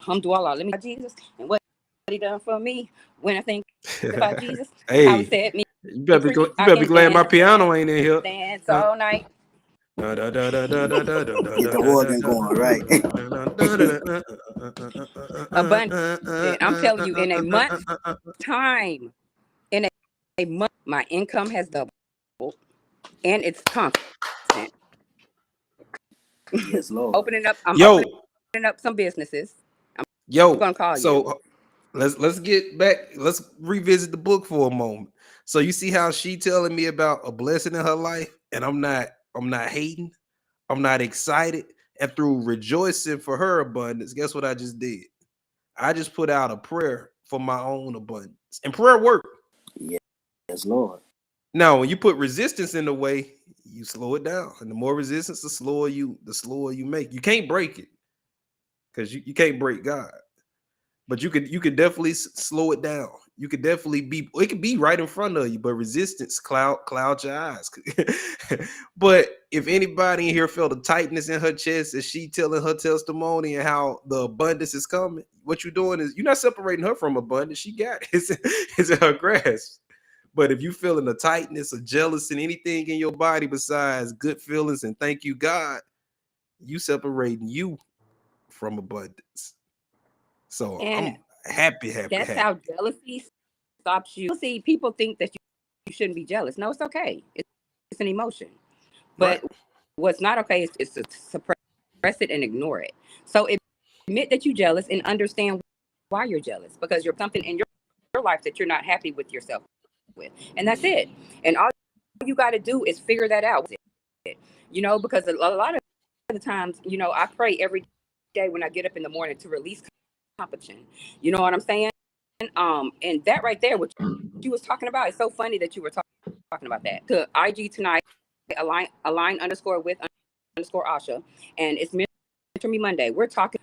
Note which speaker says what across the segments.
Speaker 1: alhamdulillah, let me Jesus and what he done for me. When I think about Jesus, how he
Speaker 2: Hey,
Speaker 1: set me free,
Speaker 2: you
Speaker 1: I
Speaker 2: better be
Speaker 1: can
Speaker 2: glad my
Speaker 1: dance,
Speaker 2: piano ain't in here.
Speaker 1: dance
Speaker 2: Dun,
Speaker 1: all night.
Speaker 2: da, da, da, da, da, da, da, da,
Speaker 3: Get
Speaker 2: da,
Speaker 3: the
Speaker 2: da, da,
Speaker 3: organ going, right?
Speaker 1: Abundant. I'm telling you, in a month time, in a month, my income has doubled and it's constant.
Speaker 3: Yes, Lord.
Speaker 1: Opening up, I'm opening
Speaker 2: Yo,
Speaker 1: up some businesses. I'm
Speaker 2: yo.
Speaker 1: gonna call you.
Speaker 2: So let's get back. Let's revisit the book for a moment. So you see how she telling me about a blessing in her life, and I'm not hating. I'm not excited. And through rejoicing for her abundance, guess what I just did? I just put out a prayer for my own abundance. And prayer work.
Speaker 3: Yes, Lord.
Speaker 2: Now, when you put resistance in the way, you slow it down. And the more resistance, the slower you make. You can't break it because you can't break God. But you could definitely slow it down. You could definitely be it could be right in front of you, but resistance cloud your eyes. But if anybody in here felt a tightness in her chest as she telling her testimony and how the abundance is coming, what you're doing is you're not separating her from abundance. She got it. It's in her grasp. But if you feeling a tightness or jealous in anything in your body besides good feelings and thank you God, you separating you from abundance. So
Speaker 1: And
Speaker 2: I'm happy, happy,
Speaker 1: that's
Speaker 2: happy.
Speaker 1: how jealousy stops you. See, people think that you shouldn't be jealous. No, it's okay. It's an emotion.
Speaker 2: Right.
Speaker 1: But what's not okay is to suppress it and ignore it. So admit that you're jealous and understand why you're jealous because you're something in your life that you're not happy with yourself with. And that's it. And all you got to do is figure that out. Because a lot of the times, I pray every day when I get up in the morning to release competition. You know what I'm saying? And that right there, what you was talking about, is so funny that you were talking about that. To IG tonight, align underscore with underscore Asha, and it's Mentor Me Monday. We're talking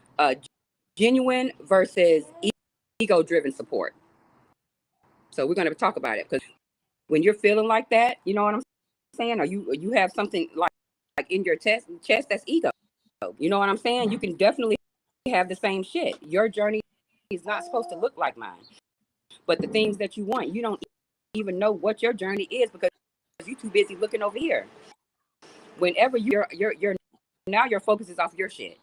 Speaker 1: genuine versus ego driven support. So we're going to talk about it because when you're feeling like that, you know what I'm saying, or you have something like in your chest that's ego. You know what I'm saying? You can definitely have the same shit. Your journey is not supposed to look like mine. But the things that you want, you don't even know what your journey is because you're too busy looking over here. Whenever you're now your focus is off your shit,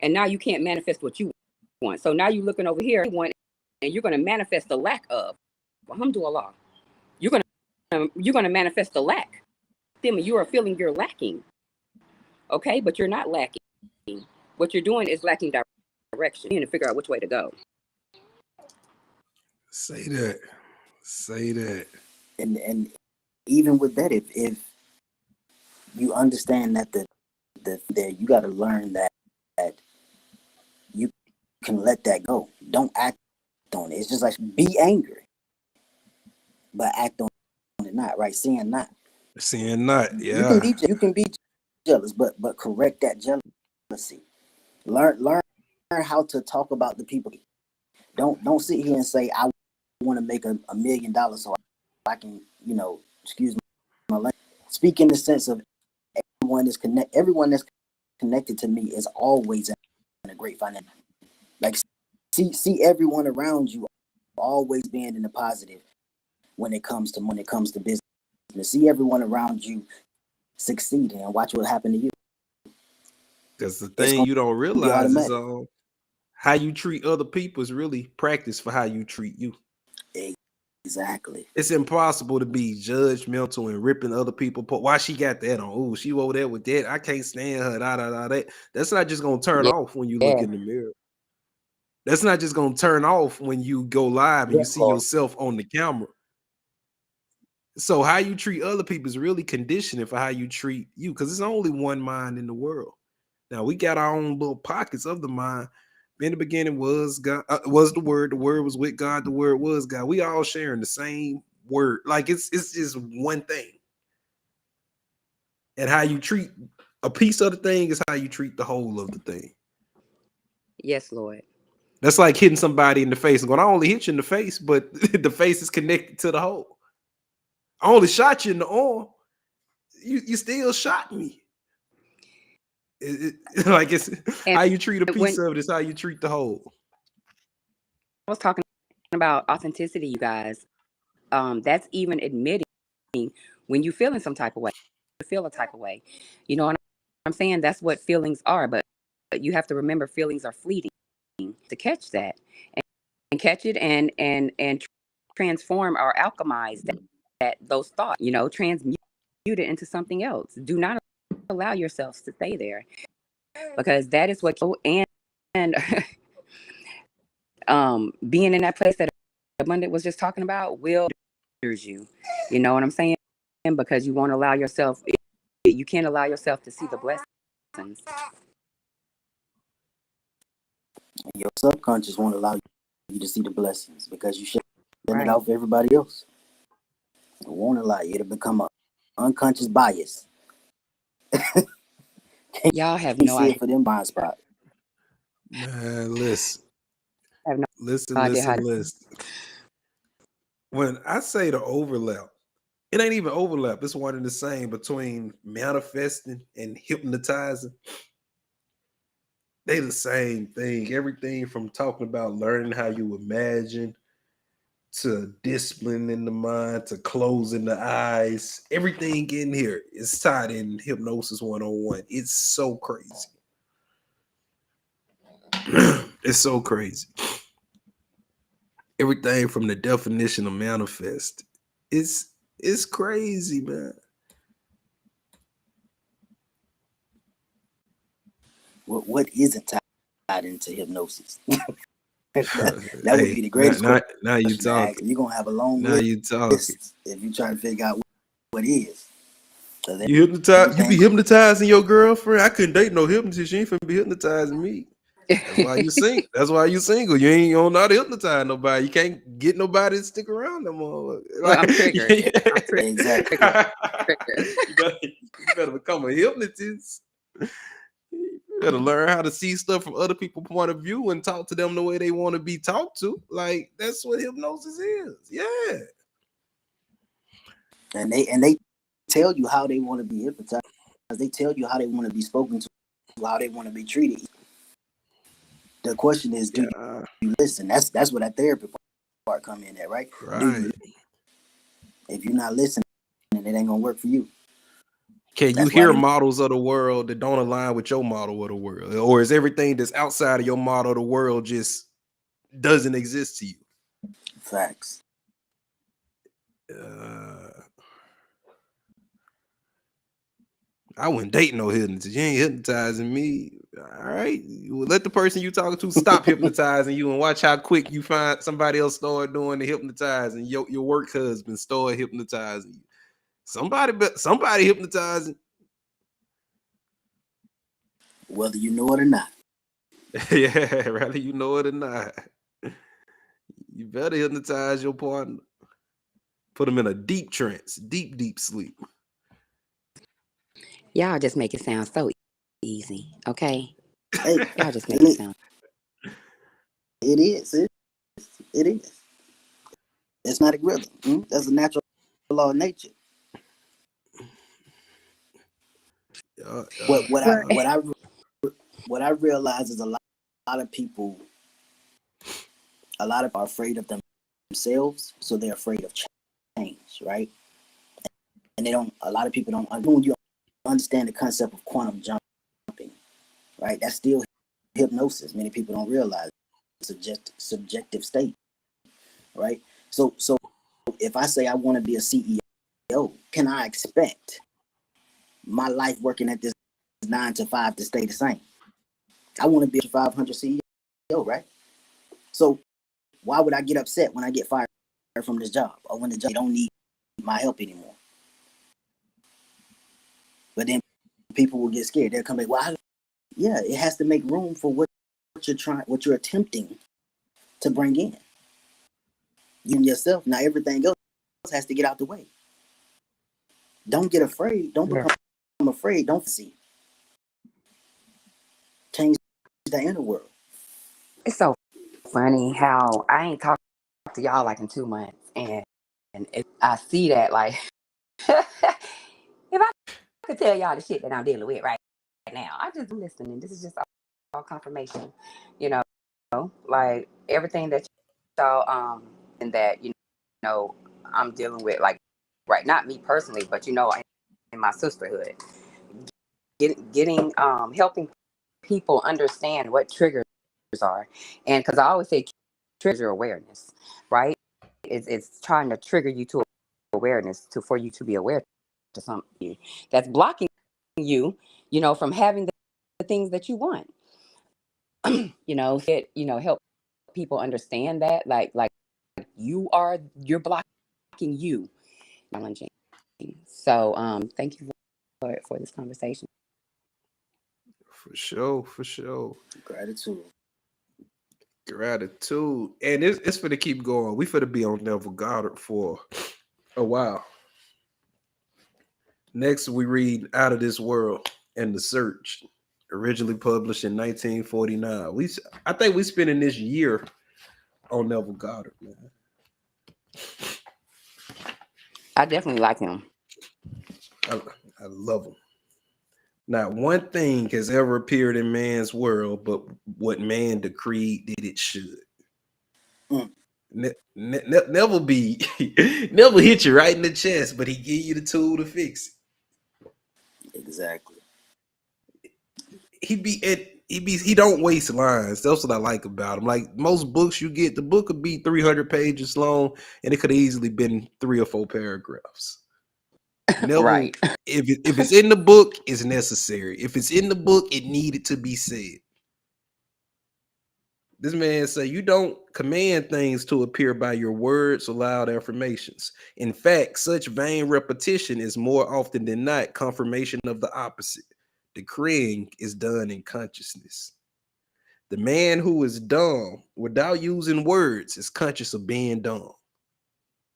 Speaker 1: and now you can't manifest what you want. So now you're looking over here, and you're going to manifest the lack of. Alhamdulillah. You're gonna manifest the lack. Then you are feeling you're lacking. Okay, but you're not lacking. What you're doing is lacking direction. You need to figure out which way to go.
Speaker 2: Say that. Say that.
Speaker 3: And even with that, if you understand that that you got to learn that you can let that go. Don't act on it. It's just like be angry, but act on it not. Right? Sin not.
Speaker 2: Seeing not.
Speaker 3: You can
Speaker 2: Yeah.
Speaker 3: be jealous, but correct that jealousy. Learn how to talk about the people. Don't sit here and say I want to make $1 million so I can excuse my language. Speak in the sense of everyone that's connected to me is always in a great financial. Like see everyone around you always being in the positive when it comes to business. See everyone around you succeeding and watch what happen to you.
Speaker 2: Because the
Speaker 3: It's
Speaker 2: thing
Speaker 3: gonna
Speaker 2: you don't
Speaker 3: be
Speaker 2: realize is
Speaker 3: automatic.
Speaker 2: how you treat other people is really practice for how you treat you.
Speaker 3: Exactly.
Speaker 2: It's impossible to be judgmental and ripping other people. Why she got that on? Oh, she over there with that. I can't stand her. Da, da, da, that. That's not just gonna turn
Speaker 1: Yeah.
Speaker 2: off when you look in the mirror. That's not just gonna turn off when you go live and you
Speaker 3: That
Speaker 2: see
Speaker 3: part.
Speaker 2: yourself on the camera. So how you treat other people is really conditioning for how you treat you, because there's only one mind in the world. Now we got our own little pockets of the mind. In the beginning was God, was the word was with God, the word was God. We all sharing the same word. Like it's just one thing. And how you treat a piece of the thing is how you treat the whole of the thing.
Speaker 1: Yes, Lord.
Speaker 2: That's like hitting somebody in the face and going, I only hit you in the face, but the face is connected to the whole. I only shot you in the arm. You still shot me. Like it's
Speaker 1: And
Speaker 2: how you treat a piece
Speaker 1: when
Speaker 2: of it is how you treat the whole.
Speaker 1: I was talking about authenticity, you guys, that's even admitting when you feel in some type of way, feel a type of way. You know what I'm saying? That's what feelings are, but you have to remember feelings are fleeting. To catch that and catch it and transform or alchemize that those thoughts, you know, transmute it into something else. Do not allow yourselves to stay there, because that is what and being in that place that Abundant was just talking about will you. You know what I'm saying? Because you won't allow yourself, you can't allow yourself to see the blessings.
Speaker 3: Your subconscious won't allow you to see the blessings because you shut it
Speaker 1: Right.
Speaker 3: out for everybody else. It won't allow you to become an unconscious bias.
Speaker 1: Y'all have
Speaker 3: You
Speaker 1: no
Speaker 3: see
Speaker 1: idea.
Speaker 3: it for them blind spot.
Speaker 2: Man, listen,
Speaker 1: I have no
Speaker 2: listen,
Speaker 1: idea how
Speaker 2: listen,
Speaker 1: to.
Speaker 2: listen. When I say the overlap, it ain't even overlap. It's one and the same between manifesting and hypnotizing. They the same thing. Everything from talking about learning how you imagine to discipline in the mind to closing the eyes. Everything in here is tied in hypnosis 101. It's so crazy. It's so crazy. Everything from the definition of manifest. It's crazy, man.
Speaker 3: What isn't tied into hypnosis? that would
Speaker 2: Hey,
Speaker 3: be the greatest
Speaker 2: now you
Speaker 3: question to ask.
Speaker 2: talking.
Speaker 3: You're gonna have a long
Speaker 2: Now you talking.
Speaker 3: list if you try to figure out what is. So
Speaker 2: You hypnotize. You be
Speaker 3: everything
Speaker 2: hypnotizing your girlfriend. I couldn't date no hypnotist. She ain't finna be hypnotizing me. That's why you sing. That's why you single. You don't know how to hypnotize nobody. You can't get nobody to stick around no more.
Speaker 1: Well,
Speaker 2: Like,
Speaker 1: I'm triggered. I'm
Speaker 3: exactly.
Speaker 1: triggered.
Speaker 2: you better become a hypnotist. You better learn how to see stuff from other people's point of view and talk to them the way they want to be talked to. Like that's what hypnosis is. Yeah.
Speaker 3: And they tell you how they want to be hypnotized. They tell you how they want to be spoken to, how they want to be treated. The question is, do
Speaker 2: Yeah.
Speaker 3: you listen? That's where that therapy part come in at, right? Do you?
Speaker 2: Right.
Speaker 3: If you're not listening, it ain't gonna work for you.
Speaker 2: Can you
Speaker 3: That's why
Speaker 2: hear
Speaker 3: they
Speaker 2: models of the world that don't align with your model of the world? Or is everything that's outside of your model of the world just doesn't exist to you?
Speaker 3: facts.
Speaker 2: I wouldn't date no hypnotist. You ain't hypnotizing me. All right. Well, let the person you talking to stop hypnotizing you and watch how quick you find somebody else start doing the hypnotizing. Your work husband start hypnotizing you. Somebody hypnotizing.
Speaker 3: Whether you know it or not.
Speaker 2: Yeah, rather you know it or not. You better hypnotize your partner. Put them in a deep trance, deep sleep.
Speaker 1: Y'all just make it sound so easy, okay?
Speaker 3: Hey,
Speaker 1: Y'all just make it sound.
Speaker 3: it is. It is. It's not a rhythm. That's a natural law of nature. What I realize is a lot of people are afraid of themselves, so they're afraid of change, right? And they don't. A lot of people don't. When you understand the concept of quantum jumping, right? That's still hypnosis. Many people don't realize subjective state, right? So if I say I want to be a CEO, can I expect my life working at this 9 to 5 to stay the same? I want to be a 500 CEO, right? So why would I get upset when I get fired from this job or when the job don't need my help anymore? But then people will get scared. They'll come back, well, yeah, it has to make room for what you're attempting to bring in. You and yourself. Now everything else has to get out the way. Don't get afraid. Don't become afraid. Don't see. Change the inner world.
Speaker 1: It's so funny how I ain't talked to y'all like in 2 months, and if I see that, like, if I could tell y'all the shit that I'm dealing with, right? now. I'm listening. This is just all confirmation, you know, like everything that y'all and that I'm dealing with, like, right, not me personally, but in my sisterhood, getting helping people understand what triggers are. And because I always say triggers your awareness, right? It's trying to trigger you to awareness for you to be aware to something that's blocking you, from having the things that you want. Help people understand that, like you're blocking you, challenging. So thank you for this conversation.
Speaker 2: For sure, for sure.
Speaker 3: Gratitude.
Speaker 2: Gratitude. And it's for to keep going. We for to be on Neville Goddard for a while. Next, we read Out of This World and the Search, originally published in 1949. I think we spending this year on Neville Goddard, man.
Speaker 1: I definitely like him.
Speaker 2: I love him. Not one thing has ever appeared in man's world, but what man decreed that it should.
Speaker 3: Mm.
Speaker 2: Neville Neville hit you right in the chest, but he give you the tool to fix it.
Speaker 3: Exactly.
Speaker 2: He don't waste lines. That's what I like about him. Like most books you get, the book could be 300 pages long, and it could have easily been 3 or 4 paragraphs. Neville,
Speaker 1: Right.
Speaker 2: if it's in the book, it's necessary. If it's in the book, it needed to be said. This man say you don't command things to appear by your words or loud affirmations. In fact, such vain repetition is more often than not confirmation of the opposite. Decreeing is done in consciousness. The man who is dumb without using words is conscious of being dumb.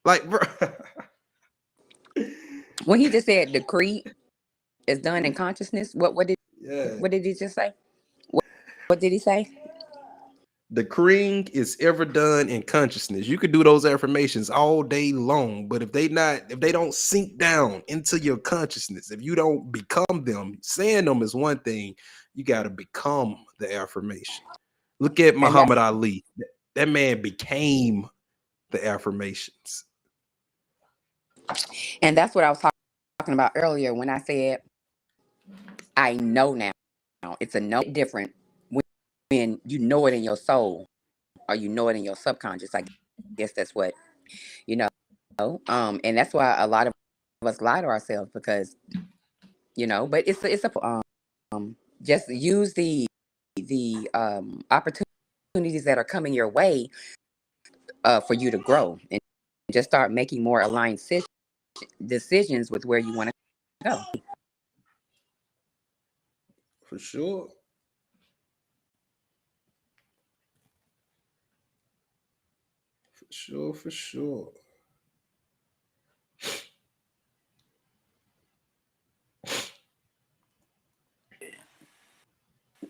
Speaker 2: Like, bro.
Speaker 1: When he just said decree is done in consciousness, what did he just say? What did he say?
Speaker 2: Decreeing is ever done in consciousness. You could do those affirmations all day long, but if they don't sink down into your consciousness, if you don't become them, saying them is one thing. You got to become the affirmation. Look at Muhammad Ali. That man became the affirmations.
Speaker 1: And that's what I was talking about earlier when I said I know now. It's a no different when you know it in your soul or you know it in your subconscious. I guess that's what and that's why a lot of us lie to ourselves because but it's a just use the opportunities that are coming your way for you to grow and just start making more aligned decisions with where you want to go.
Speaker 2: For sure. For sure.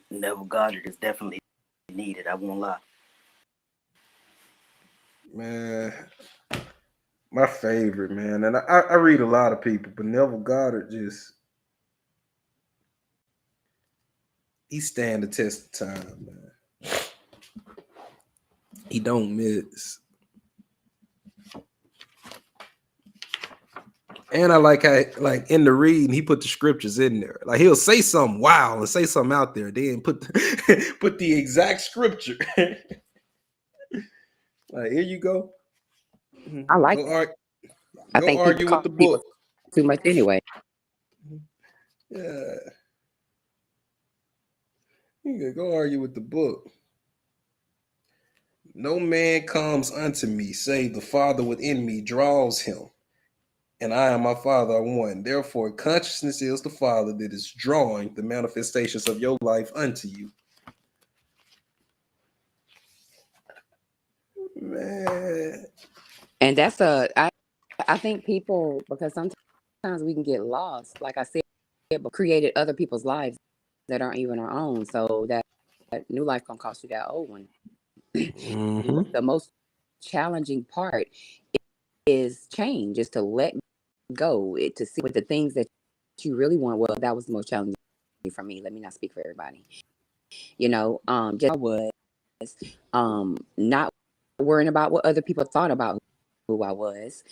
Speaker 3: Neville Goddard is definitely needed. I won't lie.
Speaker 2: Man, my favorite, man. And I read a lot of people, but Neville Goddard he stand the test of time, man. He don't miss. And I like how, like in the reading, he put the scriptures in there. Like he'll say something wild and say something out there, then put put the exact scripture. Like here you go.
Speaker 1: I like I think
Speaker 2: argue with the book
Speaker 1: too much anyway.
Speaker 2: Yeah. You can go argue with the book. No man comes unto me, save the Father within me draws him, and I and my Father are one. Therefore, consciousness is the Father that is drawing the manifestations of your life unto you. Man.
Speaker 1: And that's I think people, because sometimes we can get lost, like I said, but created other people's lives that aren't even our own. So that new life gonna cost you that old one.
Speaker 2: Mm-hmm.
Speaker 1: The most challenging part is change, is to let go, to see what the things that you really want. Well, that was the most challenging from me. Let me not speak for everybody. Just I was not worrying about what other people thought about who I was,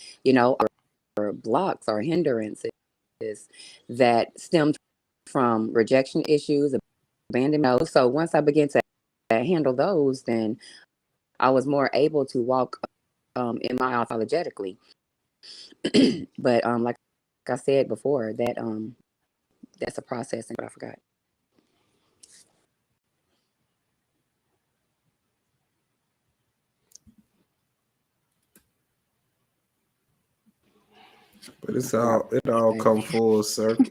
Speaker 1: or blocks or hindrances that stemmed from rejection issues, abandonment. So once I began to handle those, then I was more able to walk in my unapologetically. But like I said before, that's a process, and I forgot.
Speaker 2: But it all come full circle.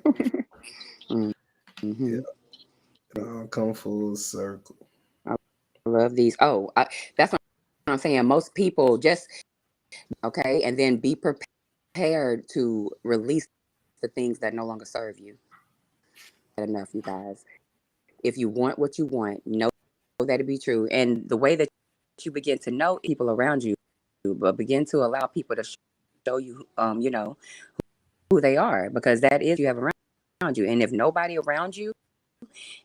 Speaker 1: Mm-hmm.
Speaker 2: Yeah, it all come full circle.
Speaker 1: I love these. That's what I'm saying. Most people just okay, and then be prepared to release the things that no longer serve you. Enough, you guys. If you want what you want, know that to be true. And the way that you begin to know people around you, but begin to allow people to show you, who they are, because that is you have around you. And if nobody around you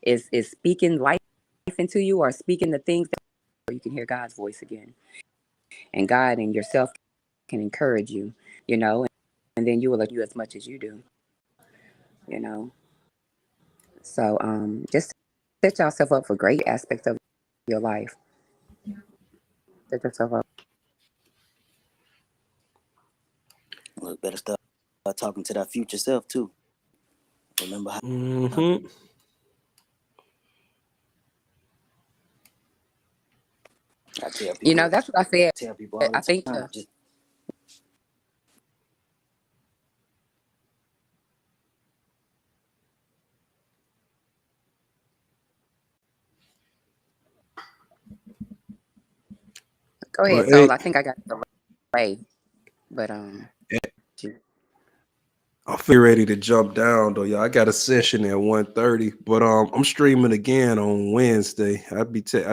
Speaker 1: is speaking life into you or speaking the things that you can hear God's voice again, and God and yourself can encourage you, and then you will let you as much as you do, So just set yourself up for great aspects of your life. Set yourself up.
Speaker 3: Look, better start talking to that future self too. Remember how
Speaker 2: Mm-hmm.
Speaker 3: I tell people.
Speaker 1: That's what I said.
Speaker 3: Tell people all
Speaker 1: I
Speaker 3: the
Speaker 1: think
Speaker 3: time. Just
Speaker 1: go ahead,
Speaker 2: But
Speaker 1: Soul.
Speaker 2: hey,
Speaker 1: I think I got the way, but
Speaker 2: I feel ready to jump down though, y'all. I got a session at 1:30, but I'm streaming again on Wednesday. I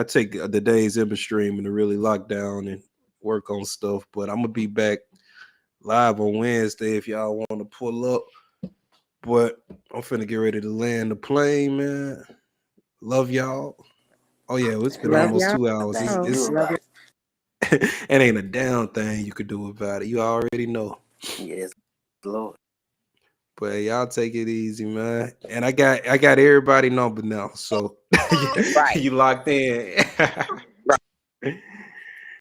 Speaker 2: take the days in streaming to really lock down and work on stuff. But I'm gonna be back live on Wednesday if y'all want to pull up. But I'm finna get ready to land the plane, man. Love y'all. Oh yeah, it's been
Speaker 1: love
Speaker 2: almost
Speaker 1: y'all.
Speaker 2: 2 hours.
Speaker 3: thing you do
Speaker 2: It's
Speaker 3: about it.
Speaker 2: it ain't a damn thing you could do about it. You already know.
Speaker 3: Yes, Lord.
Speaker 2: But y'all take it easy, man. And I got everybody number now, so
Speaker 1: Right.
Speaker 2: you locked in.
Speaker 1: Right.